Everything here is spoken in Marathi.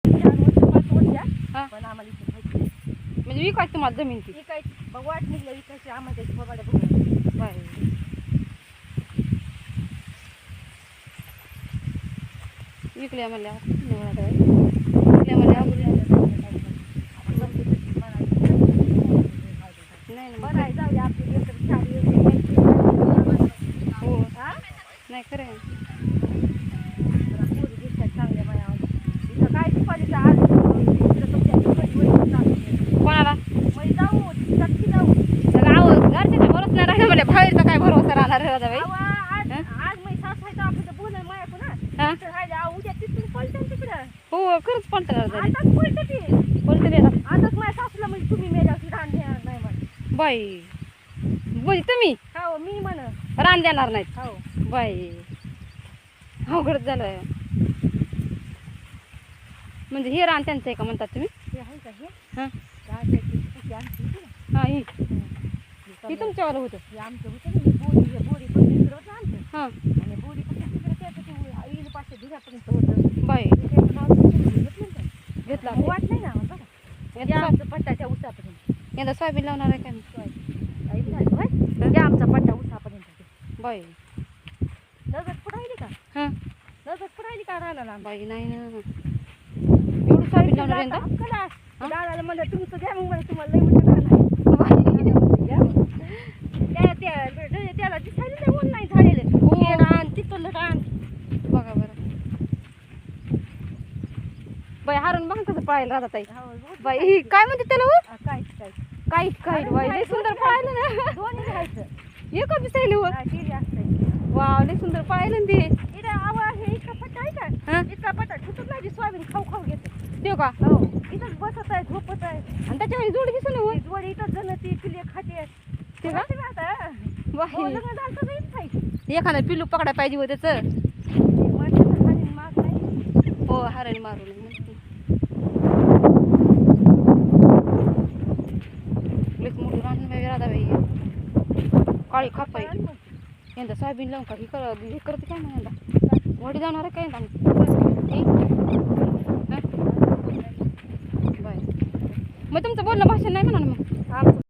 4 वर्ष 5 वर्ष हा. पण आम्हाला इथे माहिती नाही. म्हणजे विकायची तुम्हाला जमीन ती विकायची मग वाट निघल्या विकायची आम्हाला त्याची बघायला बघून बाय विकल्या म्हणल्या विकल्या म्हणल्या नाही ना बरं आहे जाऊ दे आपली लेकरं शाळेत हो हा नाही खरं आहे. पोरी दिसतात चांगल्या बाया इथं काय दुपारीचं आज इकडं तुमच्या दुपारी चालू कोणाला मग जाऊ नक्की जाऊ सगळं आव घरच्याच्या भरोसा नाही राहिला म्हणजे बाहेरचा काय भरोसा राहणार राधाबाई अवा, आज मी सासू आपलं बोल माया पुन्हा हा राहिला उद्या तिथून पलटन तिकडं हो खरंच पळतं झाली आताच पलटत ते बोलते ते आता आताच माझ्या सासूला म्हणजे तुम्ही मेल्यावरती रान देणार नाही म्हण बाई म्हणजे तुम्ही हो मी म्हण रान देणार नाहीत हो बाई अवघडच झालं म्हणजे हे रान त्यांचं आहे का म्हणतात तुम्ही ते आहे का हे हां आमची हां ही तुमच्यावालं होतं आमचं होतं ना बोरी पण तिकडं होतं आमचं हां आणि बोरी पण तिकडे त्याचं ते येईल पाचशे भिरापर्यंत होतं बाई त्याचं नाव घेतलं ना घेतला मग वाट नाही ना आम्हाला बघा या आमचं पट्टाच्या उसापर्यंत यंदा सोयाबीन लावणार आहे काय या आमचा पट्टा उसापर्यंत बाई नजर पुढायली का हां नजर पुढायली का राहणार बाई नाही ना एवढं सोयाबीन लावणार आहे यंदा दादाला म्हणलं तुमचं द्या मग मला तुम्हाला लई त्याला दिसायला नाही ऊन नाही झालेलं हे रान तिथलं रान बघा बरं बाई हारून बघा कसं पळायला राहतात ताई बाई काय म्हणते त्याला हो? काय काय काय काय बाई लय सुंदर पळायला ना दोन्ही घ्यायचं एक दिसायली हो ते असतं वाव लय सुंदर पळायला ना ते इथं आवा हे इतका पट्टा आहे का हां इतका पट्टा छुटत नाही सोयाबीन खाऊ खाऊ घेते देऊ का हो इथंच बसत आहे झोपत आहे आणि त्याच्यावर जोडी दिसलं हो ती जोडी इथंच जण ती पिल्ले खाते ते का? आता हो बाई लग्न झालं तर इथं खायची एखादं पिल्लू पकडायला पाहिजे हो त्याचं माणसाचं खाली माग नाही हो हरण मारून लईच मोठी रान बाई राधाबाई काळी खापाई यंदा सोयाबीन लावून का हे करते काय मग यंदा वडी जाणार आहे काय बाय मग तुमचं बोलणं भाषण नाही म्हणा ना मग आमचं